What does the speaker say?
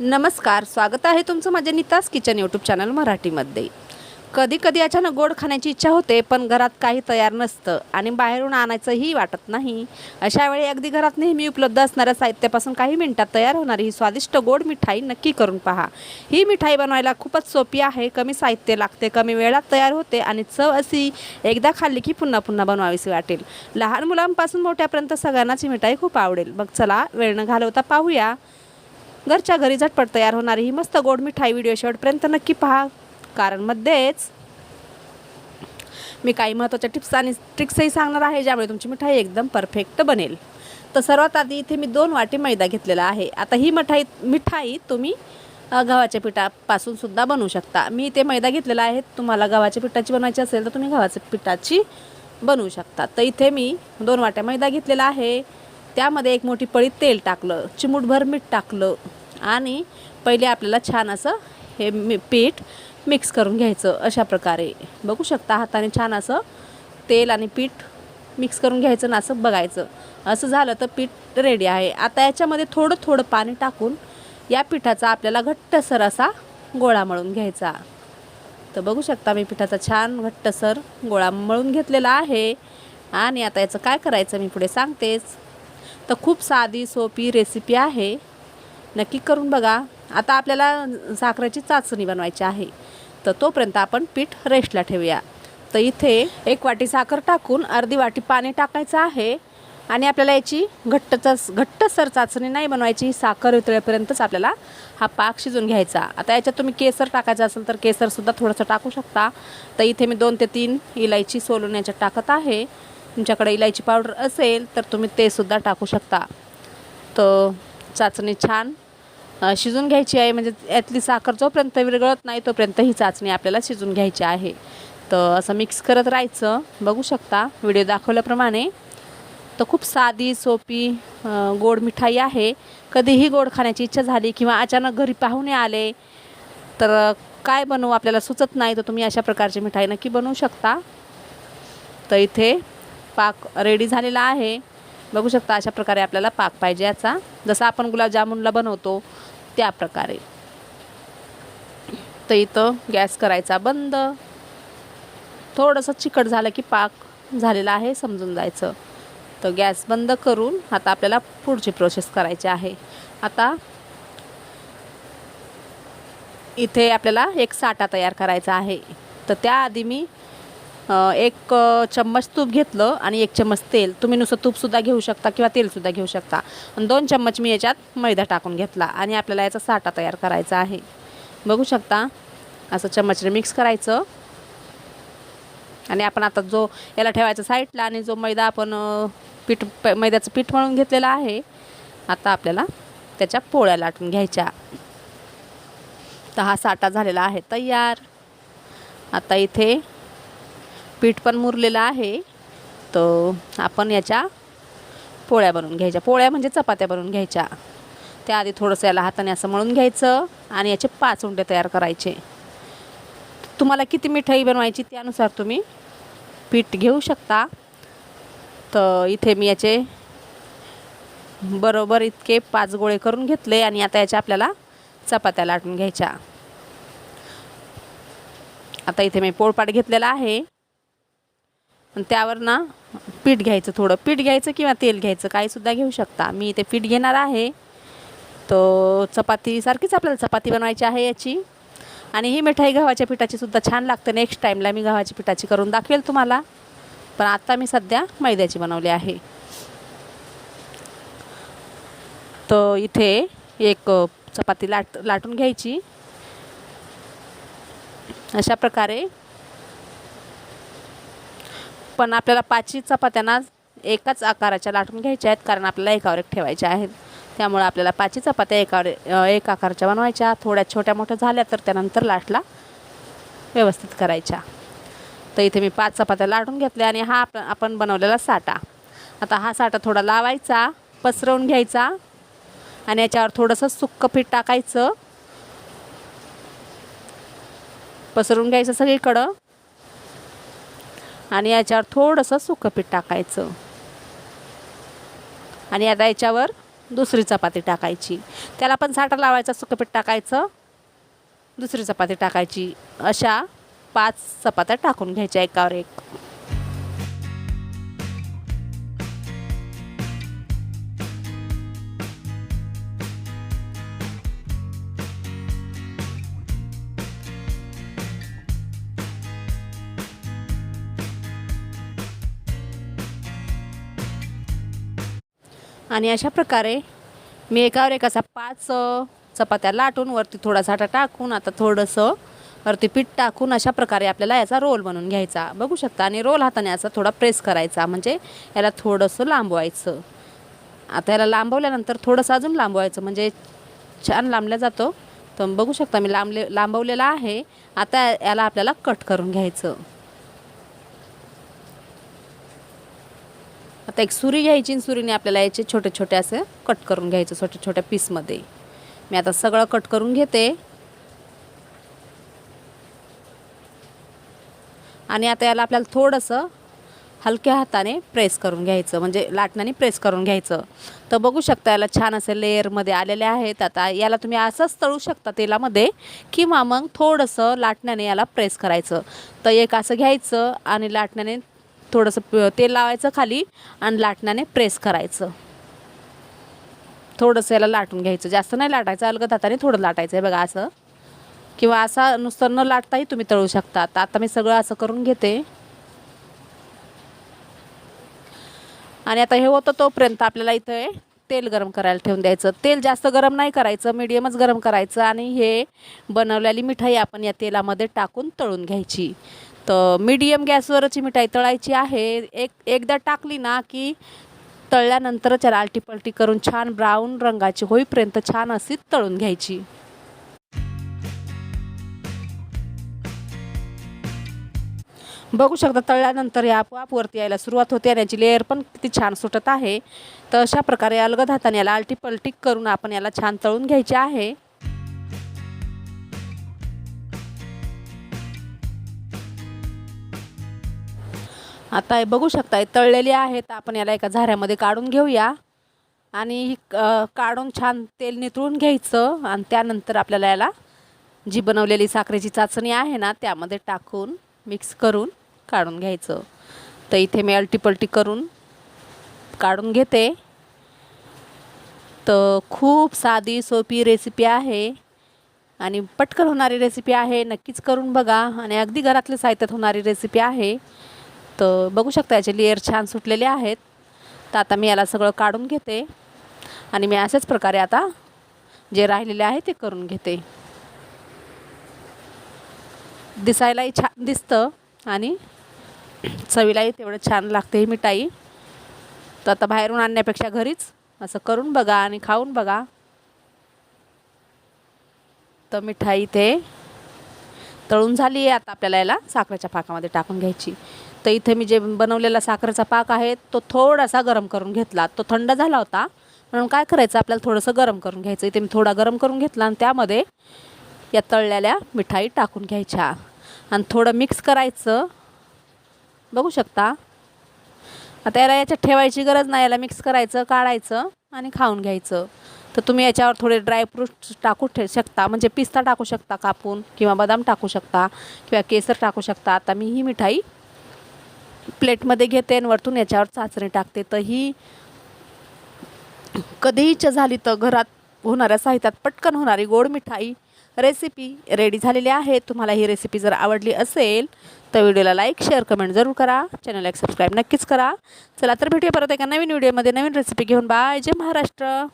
नमस्कार, स्वागत आहे तुमचं माझ्या नीताज किचन यूट्यूब चॅनल मराठीमध्ये। कधी कधी अचानक गोड खाण्याची इच्छा होते, पण घरात काही तयार नसतं आणि बाहेरून आणायचंही वाटत नाही। अशा वेळी अगदी घरात नेहमी उपलब्ध असणाऱ्या साहित्यापासून काही मिनिटात तयार होणारी ही स्वादिष्ट गोड मिठाई नक्की करून पहा। ही मिठाई बनवायला खूपच सोपी आहे, कमी साहित्य लागते, कमी वेळात तयार होते आणि चव अशी एकदा खाल्ली की पुन्हा पुन्हा बनवावीशी वाटेल। लहान मुलांपासून मोठ्यापर्यंत सगळ्यांनाच ही मिठाई खूप आवडेल। मग चला वेळ न घालवता पाहूया घरच्या घरी झटपट तयार होणारी ही मस्त गोड मिठाई। व्हिडिओ शेवटपर्यंत नक्की पहा, कारण मध्येच मी काही महत्त्वाच्या टिप्स आणि ट्रिक्सही सांगणार आहे, ज्यामुळे तुमची मिठाई एकदम परफेक्ट बनेल। तर सर्वात आधी इथे मी 2 वाटी मैदा घेतलेला आहे। आता ही मिठाई तुम्ही गव्हाच्या पिठापासून सुद्धा बनवू शकता। मी इथे मैदा घेतलेला आहे, तुम्हाला गव्हाच्या पिठाची बनवायची असेल तर तुम्ही गव्हाच्या पिठाची बनवू शकता। तर इथे मी 2 वाट्या मैदा घेतलेला आहे, त्यामध्ये एक मोठी पळी तेल टाकलं, चिमूटभर मीठ टाकलं आणि पहिले आपल्याला छान असं हे पीठ मिक्स करून घ्यायचं। अशा प्रकारे बघू शकता, हाताने छान असं तेल आणि पीठ मिक्स करून घ्यायचं ना, असं बघायचं। असं झालं तर पीठ रेडी आहे। आता याच्यामध्ये थोडं थोडं पाणी टाकून या पिठाचा आपल्याला घट्टसर असा गोळा मळून घ्यायचा। तर बघू शकता मी पिठाचा छान घट्टसर गोळा मळून घेतलेला आहे आणि आता याचं काय करायचं मी पुढे सांगतेच। तर खूप साधी सोपी रेसिपी आहे, नक्की करून बघा। आता आपल्याला साखरेची चाचणी बनवायची आहे, तर तोपर्यंत आपण पीठ रेस्टला ठेवूया। तर इथे 1 वाटी साखर टाकून अर्धी वाटी पाणी टाकायचं आहे आणि आपल्याला याची घट्टसर चाचणी नाही बनवायची, साखर वितळेपर्यंतच आपल्याला हा पाक शिजून घ्यायचा। आता याच्यात तुम्ही केसर टाकायचं असेल तर केसरसुद्धा थोडंसं टाकू शकता। तर इथे मी 2 ते 3 इलायची सोलून याच्यात टाकत आहे। तुमच्याकडे इलायची पावडर असेल तर तुम्ही ते सुद्धा टाकू शकता। तर चाचणी छान शिजून घ्यायची आहे, म्हणजे यातली साखर जोपर्यंत विरघळत नाही तोपर्यंत ही चाचणी आपल्याला शिजून घ्यायची आहे। तर असं मिक्स करत राहायचं, बघू शकता व्हिडिओ दाखवल्याप्रमाणे। तर खूप साधी सोपी गोड मिठाई आहे। कधीही गोड खाण्याची इच्छा झाली किंवा अचानक घरी पाहुणे आले तर काय बनवू आपल्याला सुचत नाही, तर तुम्ही अशा प्रकारची मिठाई नक्की बनवू शकता। तर इथे पाक रेडी झालेला आहे, बघू शकता अशा प्रकारे आपल्याला पाक पाहिजे याचा, जसं आपण गुलाबजामुनला बनवतो त्या प्रकारे। तर इथं गॅस करायचा बंद, थोडंसं चिकट झालं की पाक झालेला आहे समजून जायचं। तर गॅस बंद करून आता आपल्याला पुढची प्रोसेस करायची आहे। आता इथे आपल्याला एक साठा तयार करायचा आहे। तर त्याआधी मी 1 चम्मच तूप घेतलं आणि 1 चम्मच तेल, तुम्ही नुसतं तूपसुद्धा घेऊ शकता किंवा तेलसुद्धा घेऊ शकता। आणि 2 चम्मच मी याच्यात मैदा टाकून घेतला आणि आपल्याला याचा साठा तयार करायचा आहे। बघू शकता असं चम्मचने मिक्स करायचं आणि आपण आता जो याला ठेवायचा साईडला, आणि जो मैदा आपण मैद्याचं पीठ मळून घेतलेलं आहे, आता आपल्याला त्याच्या पोळ्या लाटून घ्यायच्या। तर हा साठा झालेला आहे तयार। आता इथे पीठ पण मुरलेलं आहे, तर आपण याच्या पोळ्या बनवून घ्यायच्या। पोळ्या म्हणजे चपात्या बनवून घ्यायच्या। त्याआधी थोडंसं याला हाताने असं मळून घ्यायचं आणि याचे 5 उंडे तयार करायचे। तुम्हाला किती मिठाई बनवायची त्यानुसार तुम्ही पीठ घेऊ शकता। तर इथे मी याचे बरोबर इतके 5 गोळे करून घेतले आणि आता याच्या आपल्याला चपात्या लाटून घ्यायच्या। आता इथे मी पोळपाट घेतलेला आहे आणि त्यावर ना पीठ घ्यायचं, थोडं पीठ घ्यायचं किंवा तेल घ्यायचं, काहीसुद्धा घेऊ शकता। मी इथे पीठ घेणार आहे। तो चपातीसारखीच आपल्याला चपाती बनवायची आहे याची। आणि ही मिठाई गव्हाच्या पिठाची सुद्धा छान लागते। नेक्स्ट टाईमला मी गव्हाची पिठाची करून दाखवेल तुम्हाला, पण आता मी सध्या मैद्याची बनवली आहे। तर इथे एक चपाती लाटून घ्यायची अशा प्रकारे। पण आपल्याला 5 चपात्यांना एकाच आकाराच्या लाटून घ्यायच्या आहेत, कारण आपल्याला एकावर एक ठेवायच्या आहेत। त्यामुळे आपल्याला 5 चपात्या एक आकाराच्या बनवायच्या। थोड्या छोट्या मोठ्या झाल्या तर त्यानंतर लाटला व्यवस्थित करायच्या। तर इथे मी 5 चपात्या लाटून घेतल्या आणि हा आपण बनवलेला साठा। आता हा साठा थोडा लावायचा, पसरवून घ्यायचा आणि याच्यावर थोडंसं सुक्कं पीठ टाकायचं, पसरवून घ्यायचं सगळीकडं आणि याच्यावर थोडंसं सुक्कं पीठ टाकायचं आणि आता याच्यावर दुसरी चपाती टाकायची, त्याला पण साठा लावायचा, सुकं पीठ टाकायचं, दुसरी चपाती टाकायची, अशा 5 चपात्या टाकून घ्यायच्या एकावर एक. आणि अशा प्रकारे मी एकावर एक असा 5 चपात्या लाटून वरती थोडा साठा टाकून आता थोडंसं वरती पीठ टाकून अशा प्रकारे आपल्याला याचा रोल बनवून घ्यायचा. बघू शकता. आणि रोल हाताने असा थोडा प्रेस करायचा, म्हणजे याला थोडंसं लांबवायचं. आता याला लांबवल्यानंतर थोडंसं अजून लांबवायचं, म्हणजे छान लांबल्या जातो. तर बघू शकता मी लांबवलेला आहे. आता याला आपल्याला कट करून घ्यायचं. आता एक सुरी घ्यायची आणि सुरीने आपल्याला याचे छोटे छोटे असे कट करून घ्यायचं, छोट्या छोट्या पीसमध्ये. मी आता सगळं कट करून घेते. आणि आता याला आपल्याला थोडंसं हलक्या हाताने प्रेस करून घ्यायचं, म्हणजे लाटण्याने प्रेस करून घ्यायचं. तर बघू शकता याला छान असे लेअरमध्ये आलेले आहेत. आता याला तुम्ही असंच तळू शकता तेलामध्ये, किंवा मग थोडंसं लाटण्याने याला प्रेस करायचं. तर एक असं घ्यायचं आणि लाटण्याने थोडंसं तेल लावायचं खाली आणि लाटण्याने प्रेस करायचं. थोडंसं याला लाटून घ्यायचं, जास्त नाही लाटायचं, अलगद हाताने थोडं लाटायचं आहे बघा असं. किंवा असा नुसतं न लाटताही तुम्ही तळू शकता. आता मी सगळं असं करून घेते. आणि आता हे होतं तोपर्यंत आपल्याला इथे तेल गरम करायला ठेवून द्यायचं. तेल जास्त गरम नाही करायचं, मीडियमच गरम करायचं. आणि हे बनवलेली मिठाई आपण या तेलामध्ये टाकून तळून घ्यायची. तर मीडियम गॅसवरच ही मिठाई तळायची आहे. एकदा टाकली ना की तळल्यानंतरच याला आलटीपलटी करून छान ब्राऊन रंगाची होईपर्यंत छान अशी तळून घ्यायची. बघू शकता तळल्यानंतर हे आपोआप वरती यायला सुरुवात होते आणि याची लेअर पण किती छान सुटत आहे. तर अशा प्रकारे अलगद हाताने याला आलटीपलटी करून आपण याला छान तळून घ्यायचे आहे. आता हे बघू शकता तळलेली आहे. तर आपण याला एका झाऱ्यामध्ये काढून घेऊया. आणि काढून छान तेल नितळून घ्यायचं. आणि त्यानंतर आपल्याला याला जी बनवलेली साखरेची चाचणी आहे ना त्यामध्ये टाकून मिक्स करून काढून घ्यायचं. तर इथे मी आलटीपलटी करून काढून घेते. तर खूप साधी सोपी रेसिपी आहे आणि पटकन होणारी रेसिपी आहे. नक्कीच करून बघा. आणि अगदी घरातल्या साहित्यात होणारी रेसिपी आहे. तर बघू शकता याचे लेअर छान सुटलेले आहेत. तर आता मी याला सगळं काढून घेते आणि मी अशाच प्रकारे आता जे राहिलेले आहे ते करून घेते. दिसायलाही छान दिसतं आणि चवीलाही तेवढं छान लागते ही मिठाई. तर आता बाहेरून आणण्यापेक्षा घरीच असं करून बघा आणि खाऊन बघा. तर मिठाई इथे तळून झाली आहे. आता आपल्याला याला साखरेच्या पाकामध्ये टाकून घ्यायची. तर इथे मी जे बनवलेला साखरेचा पाक आहे तो थोडासा गरम करून घेतला. तो थंड झाला होता म्हणून काय करायचं आपल्याला थोडंसं गरम करून घ्यायचं. इथे मी थोडा गरम करून घेतला आणि त्यामध्ये या तळलेल्या मिठाई टाकून घ्यायच्या आणि थोडं मिक्स करायचं. बघू शकता. आता याला याच्यात ठेवायची गरज नाही. याला मिक्स करायचं, काढायचं आणि खाऊन घ्यायचं. तर तुम्ही याच्यावर थोडे ड्रायफ्रूट्स टाकू शकता, म्हणजे पिस्ता टाकू शकता कापून, किंवा बदाम टाकू शकता, किंवा केसर टाकू शकता. आता मी ही मिठाई प्लेटमध्ये घेते आणि वरतून याच्यावर चाचणी टाकते. तर ही कधीही इच्छा झाली तर घरात होणाऱ्या साहित्यात पटकन होणारी गोड मिठाई रेसिपी रेडी झालेली आहे. तुम्हाला ही रेसिपी जर आवडली असेल तर व्हिडिओला लाईक, शेअर, कमेंट जरूर करा. चॅनलला एक सबस्क्राईब नक्कीच करा. चला तर भेटूया परत एका नवीन व्हिडिओमध्ये नवीन रेसिपी घेऊन. बाय. जय महाराष्ट्र.